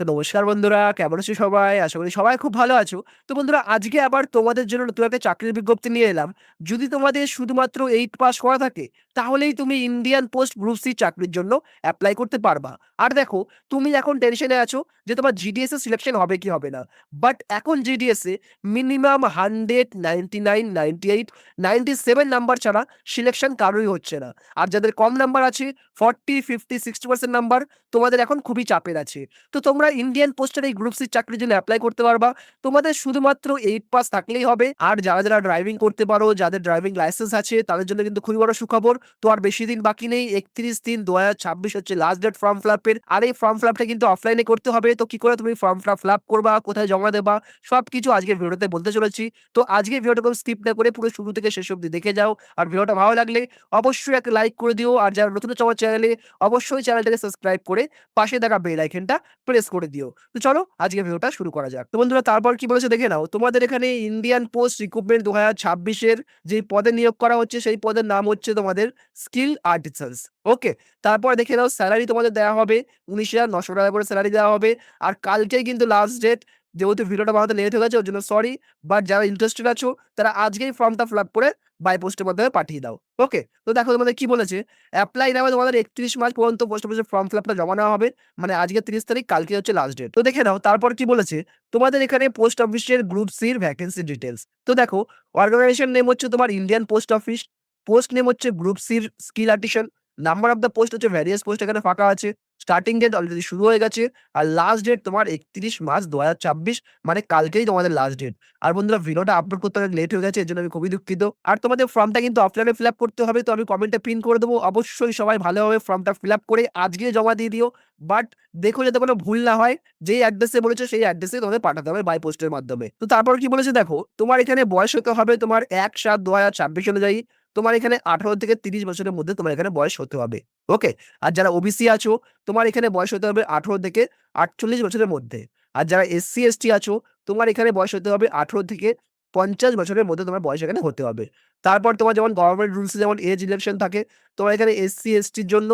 তো নমস্কার বন্ধুরা, কেমন আছো সবাই? আশা করি সবাই খুব ভালো আছো। তো বন্ধুরা আজকে আবার তোমাদের জন্য নতুন একটা চাকরির বিজ্ঞপ্তি নিয়ে এলাম। যদি তোমাদের শুধুমাত্র 8 পাস করা থাকে, তাহলেই তুমি ইন্ডিয়ান পোস্ট গ্রুপ সি চাকরির জন্য এপ্লাই করতে পারবা। আর দেখো, তুমি এখন টেনশনে আছো যে তোমার জিডিএস এ সিলেকশন হবে কি হবে না। বাট এখন জিডিএস এ মিনিমাম 100, 99, 98, 97 নাম্বার ছাড়া সিলেকশন কারোই হচ্ছে না। আর যাদের কম নাম্বার আছে 40, 50, 60% নাম্বার, তোমাদের এখন খুবই চাপের আছে। তো তোমরা ইন্ডিয়ান পোস্টের এই গ্রুপ সি চাকরির জন্য এপ্লাই করতে পারবা। তোমাদের শুধুমাত্র 8 পাস থাকলেই হবে। আর যারা ড্রাইভিং করতে পারো, যাদের ড্রাইভিং লাইসেন্স আছে, তাদের জন্য কিন্তু খুবই বড় সুখবর। তো আর বেশি দিন বাকি নেই। 31/3/2026 হচ্ছে লাস্ট ডেট ফর্ম ফিল আপের। আর এই ফর্ম ফিল আপটা কিন্তু অফলাইনে করতে হবে। তো কি করে তুমি ফর্মটা ফিল আপ করবা, কোথায় জমা দেবা, সবকিছু আজকের ভিডিওতে বলতে চলেছি। তো আজকের ভিডিওটা কোনো স্কিপ না করে পুরো শুরু থেকে শেষ অবধি দেখে যাও। আর ভিডিওটা ভালো লাগলে অবশ্যই একটা লাইক করে দিও। আর যারা নতুন হচ্ছে আমার চ্যানেলে, অবশ্যই চ্যানেলটাকে সাবস্ক্রাইব করে পাশে থাকা বেল আইকনটা প্রেস করে দিও। তো চলো আজকের ভিডিওটা শুরু করা যাক। তো বন্ধুরা তারপর কি বলেছে দেখে নাও। তোমাদের এখানে ইন্ডিয়ান পোস্ট রিক্রুটমেন্ট 2026 এর যেই পদে নিয়োগ করা হচ্ছে, সেই পদের নাম হচ্ছে তোমাদের স্কিল আর্টিসানস। ওকে? তারপর দেখে নাও সেলারি তোমাদের দেয়া হবে 19,900 টাকা করে সেলারি দেওয়া হবে। আর কালকেই কিন্তু লাস্ট ডেট। যেহেতু ভিডিওটা বানাতে লেট হয়ে গেছে ওর জন্য সরি। বাট যারা ইন্টারেস্টেড আছো তারা আজকেই ফর্মটা ফিল আপ করে বাই পোস্টের মাধ্যমে পাঠিয়ে দাও। ওকে? তো দেখো তোমাদের কি বলেছে, এপ্লাই নামে তোমাদের 31 মার্চ পর্যন্ত পোস্ট অফিসে ফর্ম ফিল আপটা জমা নেওয়া হবে। মানে আজকে 30 তারিখ, কালকে হচ্ছে লাস্ট ডেট। তো দেখে নাও তারপর কি বলেছে, তোমাদের এখানে পোস্ট অফিসের গ্রুপ সির ভ্যাকেন্সি ডিটেইলস। তো দেখো, অর্গানাইজেশন নেম হচ্ছে তোমার Indian post office, post name হচ্ছে গ্রুপ সির skill artisan, number of the post হচ্ছে ভ্যারিয়াস পোস্ট এখানে ফাঁকা আছে। স্টার্টিং ডেট অলরেডি শুরু হয়ে গেছে। আর লাস্ট ডেট তোমার 31 মার্চ 2026, মানে কালকেই তোমাদের লাস্ট ডেট। আর বন্ধুরা ভিডিওটা আপলোড করতে অনেক লেট হয়ে গেছে, এর জন্য আমি খুবই দুঃখিত। আর তোমাদের ফর্মটা কিন্তু অফলাইনে ফিল আপ করতে হবে। তো আমি কমেন্টে পিন করে দেবো। অবশ্যই সবাই ভালোভাবে ফর্মটা ফিল আপ করে আজকে জমা দিয়ে দিও। বাট দেখো যাতে কোনো ভুল না হয়। যেই অ্যাড্রেসে বলেছে সেই অ্যাড্রেসে তোমাদের পাঠাতে হবে বাই পোস্টের মাধ্যমে। তো তারপর কি বলেছে দেখো, তোমার এখানে বয়স হতে হবে তোমার 1/7/2026 অনুযায়ী। তোমার এখানে 18 থেকে 30 বছরের মধ্যে তোমার এখানে বয়স হতে হবে। ওকে? আর যারা ওবিসি আছো, তোমার এখানে বয়স হতে হবে 18 থেকে 48 বছরের মধ্যে। আর যারা এসসি, এসটি আছো, তোমার এখানে বয়স হতে হবে 18 থেকে 50 বছরের মধ্যে তোমার বয়স এখানে হতে হবে। তারপর তোমার যেমন গভর্নমেন্ট রুলস এ যেমন এজ রিল্যাকশন থাকে, তোমার এখানে এসসি, এসটির জন্য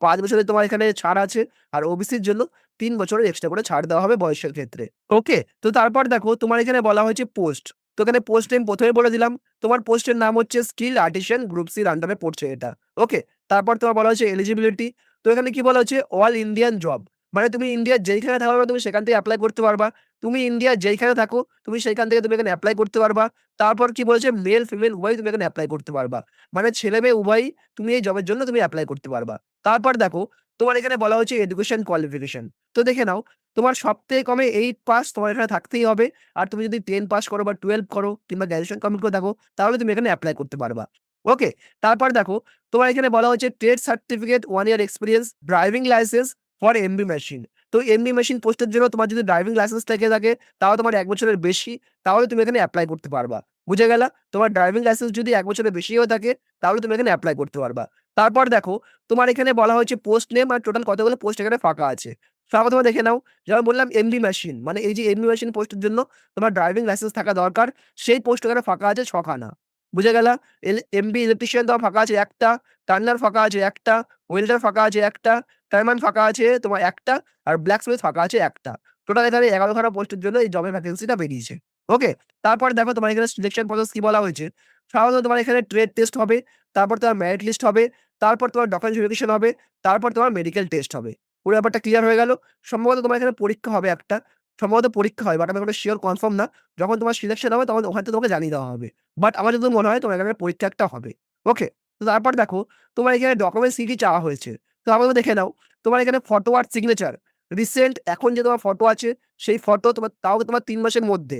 5 বছরের তোমার এখানে ছাড় আছে। আর ওবিসির জন্য 3 বছরের এক্সট্রা করে ছাড় দেওয়া হবে বয়সের ক্ষেত্রে। ওকে? তো তারপর দেখো তোমার এখানে বলা হয়েছে পোস্ট। তো এখানে পোস্ট নেম ১ম এ বলে দিলাম। তোমার পোস্টের নাম হচ্ছে স্কিল আর্টিসান, গ্রুপ সির আন্ডারে পড়ছে এটা। ওকে? তারপর তোমার বলা হয়েছে এলিজিবিলিটি। তো এখানে কি বলা হচ্ছে, অল ইন্ডিয়ান জব। মানে তুমি ইন্ডিয়ার যেইখানে থাকো তুমি সেখান থেকে এপ্লাই করতে পারবা। তুমি ইন্ডিয়ার যেইখানে থাকো তুমি সেইখান থেকে তুমি এখানে এপ্লাই করতে পারবা। তারপর কি বলেছে, মেল ফিমেল উভয়ই তুমি এখানে এপ্লাই করতে পারবা। মানে ছেলে-মেয়ে উভয়ই তুমি এই জবের জন্য তুমি এপ্লাই করতে পারবা। তারপর দেখো, তোমার এখানে বলা হচ্ছে এডুকেশন কোয়ালিফিকেশন। তো দেখে নাও, তোমার সবথেকে কমে 8 পাস তোমার এখানে থাকতেই হবে। আর তুমি যদি 10 পাস করো বা 12 করো কিংবা গ্র্যাজুয়েশন কমপ্লিট করে থাকো, তাহলে তুমি এখানে এপ্লাই করতে পারবা। ওকে? তারপর দেখো, তোমার এখানে বলা হচ্ছে trade certificate, 1 year experience, driving licence for MB machine. তো এমবি মেশিন পোস্টের জন্য তোমার যদি ড্রাইভিং লাইসেন্স থেকে থাকে, তাও তোমার ১ বছরের বেশি, তাহলে তুমি এখানে এপ্লাই করতে পারবা। বুঝে গেলা? তোমার ড্রাইভিং লাইসেন্স যদি ১ বছরের বেশিও থাকে, তাহলে তুমি এখানে এপ্লাই করতে পারবা। তারপর দেখো, তোমার এখানে বলা হয়েছে পোস্ট নেম আর টোটাল কতগুলো পোস্ট এখানে ফাঁকা আছে। সবার প্রথমে দেখে নাও, যেমন বললাম এমডি মেশিন, মানে এই যে এমডি মেশিন পোস্টের জন্য তোমার ড্রাইভিং লাইসেন্স থাকা দরকার। সেই পোস্ট এখানে ফাঁকা আছে ৬ খানা। বুঝে গেলা? এমবি ইলেকট্রিশিয়ান দেওয়া ফাঁকা আছে ১ টা, টার্নার ফাঁকা আছে ১ টা, ওয়েল্ডার ফাঁকা আছে ১ টা, টাইমান ফাঁকা আছে তোমার ১ টা, আর ব্ল্যাকস্মিথ ফাঁকা আছে ১ টা। টোটাল এখানে ১১ খানা পোস্টের জন্য এই জবের ভ্যাকেন্সিটা বেরিয়েছে। ওকে? তারপর দেখো তোমার এখানে সিলেকশন প্রসেস কি বলা হয়েছে। সাধারণত তোমার এখানে ট্রেড টেস্ট হবে, তারপর তোমার মেরিট লিস্ট হবে, তারপর তোমার ডকুমেন্ট ভেরিফিকেশন হবে, তারপর তোমার মেডিকেল টেস্ট হবে। পুরো ব্যাপারটা ক্লিয়ার হয়ে গেল? সম্ভবত তোমার এখানে পরীক্ষা হবে একটা। সম্ভবত পরীক্ষা হয়, বাট আমি ওটা সিওর কনফার্ম না। যখন তোমার সিলেকশন হবে তখন ওখান থেকে তোমাকে জানিয়ে দেওয়া হবে। বাট আমার যতদূর মনে হয় তোমার এখানে পরীক্ষা একটা হবে। ওকে? তো তারপর দেখো, তোমার এখানে ডকুমেন্টস কি, কি চাওয়া হয়েছে। তো আপাতত দেখে নাও, তোমার এখানে ফটো আর সিগনেচার। রিসেন্ট এখন যে তোমার ফটো আছে, সেই ফটো তোমার তাও তোমার ৩ মাসের মধ্যে।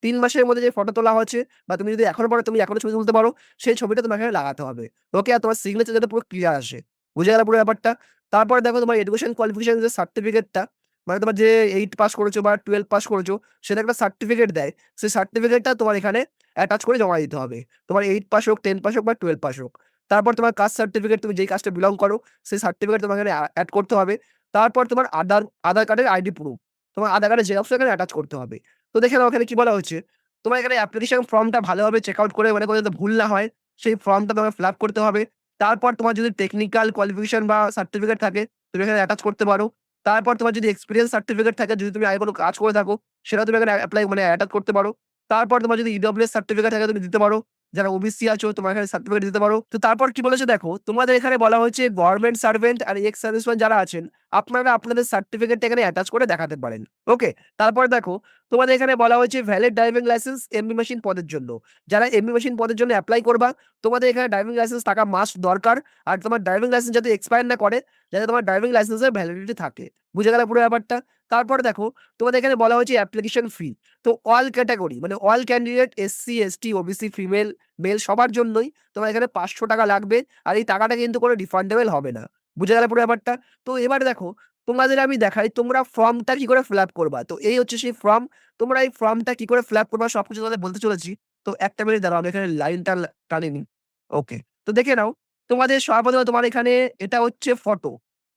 ৩ মাসের মধ্যে যে ফটো তোলা হয়েছে, বা তুমি যদি এখনো পারো তুমি এখনো ছবি তুলতে পারো, সেই ছবিটা তোমার এখানে লাগাতে হবে। ওকে? আর তোমার সিগনেচার যাতে পুরো ক্লিয়ার আসে। বুঝে গেল পুরো ব্যাপারটা? তারপরে দেখো তোমার এডুকেশন কোয়ালিফিকেশন যে সার্টিফিকেটটা, মানে তোমার যে 8 পাস করেছো বা 12 পাস করেছো, সেটা একটা সার্টিফিকেট দেয়। সেই সার্টিফিকেটটা তোমার এখানে অ্যাটাচ করে জমা দিতে হবে। তোমার 8 পাস হোক, 10 পাস হোক বা 12 পাস হোক। তারপর তোমার কাস্ট সার্টিফিকেট, তুমি যেই কাস্টে বিলং করো, সেই সার্টিফিকেট তোমার এখানে এড করতে হবে। তারপর তোমার আধার কার্ডের আইডি প্রুফ। তোমার আধার কার্ডের জেরক্সও এখানে অ্যাটাচ করতে হবে। তো দেখে নাও এখানে কি বলা হচ্ছে, তোমার এখানে অ্যাপ্লিকেশন ফর্মটা ভালোভাবে চেক আউট করে, মানে কোনো যাতে ভুল না হয়, সেই ফর্মটা তোমাকে ফিল আপ করতে হবে। তারপর তোমার যদি টেকনিক্যাল কোয়ালিফিকেশন বা সার্টিফিকেট থাকে, তুমি এখানে অ্যাটাচ করতে পারো। তারপর তোমার যদি এক্সপেরিয়েন্স সার্টিফিকেট থাকে, যদি তুমি আগে কোনো কাজ করে থাকো, সেটাও তুমি এখানে এপ্লাই মানে অ্যাটাচ করতে পারো। তারপর তোমার যদি ইডব্লিউএস সার্টিফিকেট থাকে তুমি দিতে পারো। যারা ওবিসি আছো তোমার এখানে সার্টিফিকেট দিতে পারো। তো তারপর কি বলেছে দেখো, তোমাদের এখানে বলা হয়েছে গভর্নমেন্ট সার্ভেন্ট আর এক্স সার্ভিসম্যান যারা আছেন, আপনারা আপনাদের সার্টিফিকেটটা এখানে অ্যাটাচ করে দেখাতে পারেন। ওকে? তারপর দেখো, তোমাদের এখানে বলা হয়েছে valid driving licence MB machine পদের জন্য। যারা এমবি মেশিন পদের জন্য এপ্লাই করবা, তোমাদের এখানে ড্রাইভিং লাইসেন্স থাকা মাস্ট দরকার। আর তোমার ড্রাইভিং লাইসেন্স যাতে এক্সপায়ার না করে, যাতে তোমার ড্রাইভিং লাইসেন্সের ভ্যালিডিটি থাকে। বুঝে গেল পুরো ব্যাপারটা? তারপর দেখো, তোমাদের এখানে বলা হয়েছে অ্যাপ্লিকেশন ফি। তো অল ক্যাটেগরি মানে all candidate SC, ST, OBC, female, male সবার জন্যই তোমার এখানে ৳৫০০ লাগবে। আর এই টাকাটা কিন্তু কোনো রিফান্ডেবল হবে না। বুঝে গেল পুরো ব্যাপারটা? তো এবার দেখো, তোমাদের আমি দেখাই তোমরা ফর্মটা কি করে ফিল আপ করবা। তো এই হচ্ছে সেই ফর্ম। তোমরা এই ফর্মটা কি করে ফিল আপ করবা সবকিছু তোমাদের বলতে চলেছি। তো একটা মিনিট দাঁড়াও, আমি এখানে লাইনটা টানিয়ে নিই। ওকে। তো দেখে নাও, তোমাদের সর্বপ্রথমে তোমার এখানে এটা হচ্ছে ফটো।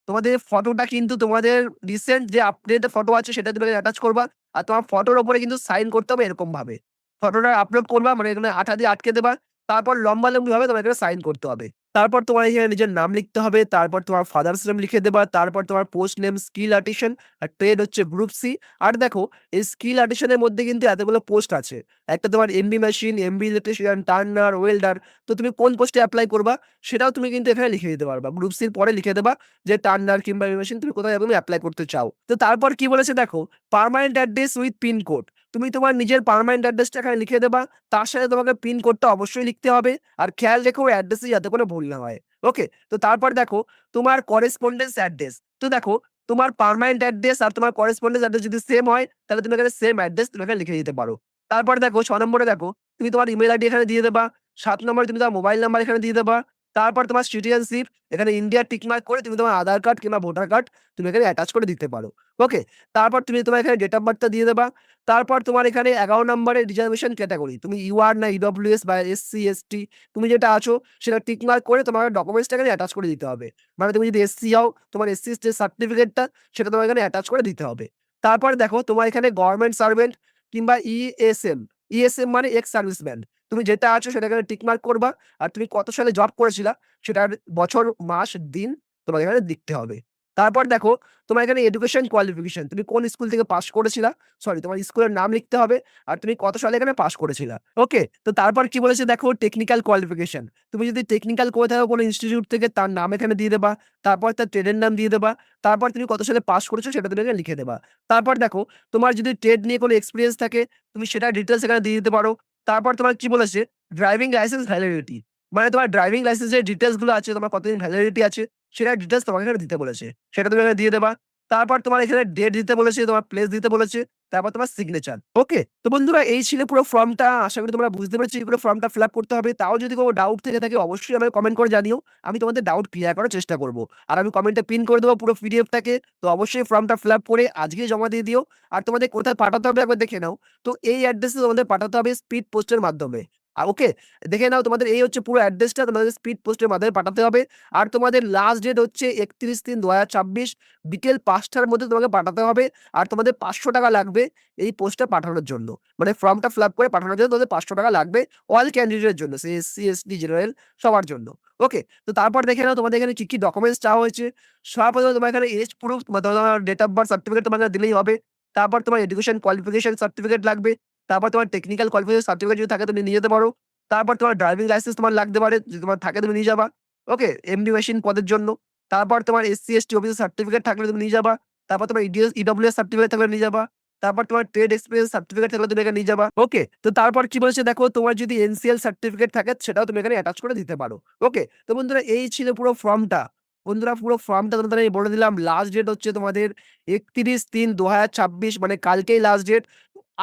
তোমাদের ফটোটা কিন্তু তোমাদের রিসেন্ট যে আপডেট ফটো আছে সেটা তুমি অ্যাটাচ করবা। আর তোমার ফটোর উপরে কিন্তু সাইন করতে হবে এরকমভাবে। ফটোটা আপলোড করবা মানে এখানে আঠা দিয়ে আটকে দেবা। তারপর লম্বালম্বিভাবে তোমার এখানে সাইন করতে হবে। তারপর তোমার এখানে নিজের নাম লিখতে হবে। তারপর তোমার ফাদারস নেম লিখে দেবা। তারপর তোমার পোস্ট নেম স্কিল আর্টিসান আর ট্রেড হচ্ছে গ্রুপ সি। আর দেখো, এই স্কিল আর্টিসান এর মধ্যে কিন্তু এতগুলো পোস্ট আছে। একটা তোমার MB machine, MB electrician, Turner, welder. তো তুমি কোন পোস্টে এপ্লাই করবা সেটাও তুমি কিন্তু এখানে লিখে দিতে পারবা। গ্রুপ সির পরে লিখে দেবা যে টার্নার কিংবা এমবি মেশিন তুমি কোথায় তুমি এপ্লাই করতে চাও। তো তারপর কি বলেছে দেখো, permanent address with pin code. তুমি তোমার নিজের পার্মানেন্ট অ্যাড্রেসটা এখানে লিখে দেবা। তার সাথে তোমাকে পিন কোডটা অবশ্যই লিখতে হবে। আর খেয়াল রেখো ওই অ্যাড্রেসে যাতে কোনো ভুল না হয়। ওকে? তো তারপর দেখো, তোমার করেসপন্ডেন্স অ্যাড্রেস। তো দেখো, তোমার পার্মানেন্ট অ্যাড্রেস আর তোমার করেসপন্ডেন্স অ্যাড্রেস যদি সেম হয়, তাহলে তুমি এখানে সেম অ্যাড্রেস তুমি এখানে লিখে দিতে পারো। তারপর দেখো ৬ নম্বরে দেখো, তুমি তোমার ইমেইল আইডি এখানে দিয়ে দেবা। ৭ নম্বরে তুমি তোমার মোবাইল নাম্বার এখানে দিয়ে দেবা। তারপর তোমার সিটিজেনশিপ এখানে ইন্ডিয়ার টিক মার্ক করে তুমি তোমার আধার কার্ড কিংবা ভোটার কার্ড তুমি এখানে অ্যাটাচ করে দিতে পারো। ওকে? তারপর তুমি তোমার এখানে ডেট অফ বার্থটা দিয়ে দেবা। তারপর তোমার এখানে ১১ নম্বরে রিজার্ভেশন ক্যাটেগরি। তুমি ইউআর না ইডব্লিউএস বা এসসি, এসটি তুমি যেটা আছো সেটা টিক মার্ক করে তোমার ডকুমেন্টসটা এখানে অ্যাটাচ করে দিতে হবে। মানে তুমি যদি এসসি হও, তোমার এসসির যে সার্টিফিকেটটা সেটা তোমার এখানে অ্যাটাচ করে দিতে হবে। তারপর দেখো, তোমার এখানে গভর্নমেন্ট সার্ভেন্ট কিংবা ইএসএম, ইএসএম মানে এক্স সার্ভিসম্যান। তুমি যেটা আছো সেটা এখানে টিক মার্ক করবা। আর তুমি কত সালে জব করেছিলা সেটার বছর, মাস, দিন তোমার এখানে লিখতে হবে। তারপর দেখো, তোমার এখানে এডুকেশন কোয়ালিফিকেশন তুমি কোন স্কুল থেকে পাস করেছিলা, সরি তোমার স্কুলের নাম লিখতে হবে। আর তুমি কত সালে এখানে পাস করেছিলা। ওকে? তো তারপর কি বলেছে দেখো, টেকনিক্যাল কোয়ালিফিকেশন। তুমি যদি টেকনিক্যাল করে থাকো কোনো ইনস্টিটিউট থেকে তার নাম এখানে দিয়ে দেবা। তারপর তার ট্রেডের নাম দিয়ে দেবা। তারপর তুমি কত সালে পাস করেছো সেটা তুমি এখানে লিখে দেবা। তারপর দেখো, তোমার যদি ট্রেড নিয়ে কোনো এক্সপেরিয়েন্স থাকে তুমি সেটার ডিটেইলস এখানে দিয়ে দিতে পারো। তারপর তোমার কি বলেছে, ড্রাইভিং লাইসেন্স ভ্যালিডিটি। মানে তোমার ড্রাইভিং লাইসেন্সের ডিটেইলস গুলো আছে, তোমার কতদিন ভ্যালিডিটি আছে সেটার ডিটেইলস তোমাকে এখানে দিতে বলেছে। সেটা তুমি এখানে দিয়ে দেবা। তারপর তোমার এখানে ডেট দিতে বলেছে, তোমার প্লেস দিতে বলেছে। তারপর তোমার সিগনেচার। ওকে? তো বন্ধুরা এই ছিল পুরো ফর্মটা। আশা করি তোমরা বুঝতে পেরেছো কি করে ফর্মটা ফিল আপ করতে হবে। তাও যদি কোনো ডাউট থেকে থাকে অবশ্যই আমাকে কমেন্ট করে জানিও। আমি তোমাদের ডাউট ক্লিয়ার করার চেষ্টা করব। আর আমি কমেন্টে পিন করে দেবো পুরো পিডিএফটাকে। তো অবশ্যই ফর্মটা ফিল আপ করে আজকেই জমা দিয়ে দিও। আর তোমাদের কোথায় পাঠাতে হবে একবার দেখে নাও। তো এই অ্যাড্রেসে তোমাদের পাঠাতে হবে স্পিড পোস্টের মাধ্যমে। ওকে? দেখে নাও, তোমাদের এই হচ্ছে পুরো অ্যাড্রেসটা তোমাদের স্পিড পোস্টের মাধ্যমে পাঠাতে হবে। আর তোমাদের লাস্ট ডেট হচ্ছে ৩১/৩/২০২৬ বিকেল ৫:০০ র মধ্যে তোমাকে পাঠাতে হবে। আর তোমাদের ৳৫০০ লাগবে এই পোস্টটা পাঠানোর জন্য। মানে ফর্মটা ফিল আপ করে পাঠানোর জন্য তোমাদের ৳৫০০ লাগবে অল ক্যান্ডিডেটের জন্য। সে এসসি, এসটি, জেনারেল সবার জন্য। ওকে? তো তারপর দেখে নাও তোমাদের এখানে কি ডকুমেন্টস চাওয়া হয়েছে। সর্বপ্রথম তোমার এখানে এজ প্রুফ বা তোমার ডেট অফ বার্থ সার্টিফিকেট তোমাকে দিলেই হবে। তারপর তোমার এডুকেশন কোয়ালিফিকেশন সার্টিফিকেট লাগবে। তারপর তোমার টেকনিক্যাল কোয়ালিফিকেশন সার্টিফিকেট যদি থাকে তুমি নিয়ে যেতে পারো। তারপর তোমার ড্রাইভিং লাইসেন্স তোমার লাগতে পারে। যদি তোমার থাকে তুমি নিয়ে যাবা। ওকে? এমডি মেশিন পদের জন্য। তারপর তোমার এসসি, এসটি, ওবিসি সার্টিফিকেট থাকলে তুমি নিয়ে যাবা। তারপর তোমার ইডব্লিউএস সার্টিফিকেট থাকলে নিয়ে যাবা। তারপর তোমার ট্রেড এক্সপেরিয়েন্স সার্টিফিকেট থাকলে তুমি এখানে নিয়ে যাবা। ওকে? তো তারপর কি বলেছে দেখো, তোমার যদি এনসিএল সার্টিফিকেট থাকে সেটাও তুমি এখানে অ্যাটাচ করে দিতে পারো। ওকে? তো বন্ধুরা এই ছিল পুরো ফর্মটা। বন্ধুরা পুরো ফর্মটা তোমাদের আমি বলে দিলাম। লাস্ট ডেট হচ্ছে তোমাদের ৩১/৩/২০২৬ মানে কালকেই লাস্ট ডেট।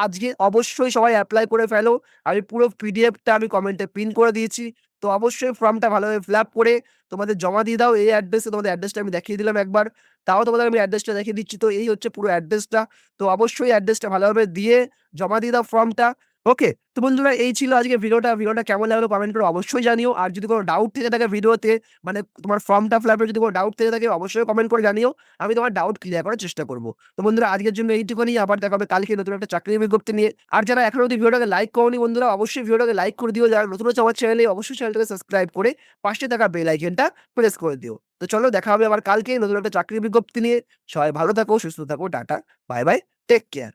আজকে অবশ্যই সবাই এপ্লাই করে ফেলো। আমি পুরো পিডিএফটা আমি কমেন্টে পিন করে দিয়েছি। তো অবশ্যই ফর্মটা ভালোভাবে ফিল আপ করে তোমাদের জমা দিয়ে দাও। এই অ্যাড্রেসে তোমাদের অ্যাড্রেসটা আমি দেখিয়ে দিলাম একবার। তাও তোমাদের আমি অ্যাড্রেসটা দেখিয়ে দিচ্ছি। তো এই হচ্ছে পুরো অ্যাড্রেসটা। তো অবশ্যই অ্যাড্রেসটা ভালোভাবে দিয়ে জমা দিয়ে দাও ফর্মটা। ওকে? তো বন্ধুরা এই ছিল আজকের ভিডিওটা। ভিডিওটা কেমন লাগলো কমেন্ট করে অবশ্যই জানিও। আর যদি কোন ডাউট থেকে থাকে ভিডিওতে মানে তোমার ফর্মটা ফিল-আপ এর যদি কোন ডাউট থেকে থাকে অবশ্যই কমেন্ট করে জানিও। আমি তোমার ডাউট ক্লিয়ার করার চেষ্টা করব। তো বন্ধুরা আজকের জন্য এইটুকুনি। আবার দেখা হবে কালকে নতুন একটা চাকরির বিজ্ঞপ্তি নিয়ে। আর যারা এখনো অব্দি ভিডিওটাকে লাইক করোনি বন্ধুরা অবশ্যই ভিডিওটাকে লাইক করে দিও। যারা নতুন হচ্ছে আমার চ্যানেলে অবশ্যই চ্যানেলটাকে সাবস্ক্রাইব করে পাশে থাকা বেল আইকনটা প্রেস করে দিও। তো চলো দেখা হবে আবার কালকে নতুন একটা চাকরির বিজ্ঞপ্তি নিয়ে। সবাই ভালো থাকো, সুস্থ থাকো। Tata. Bye, bye. Take care.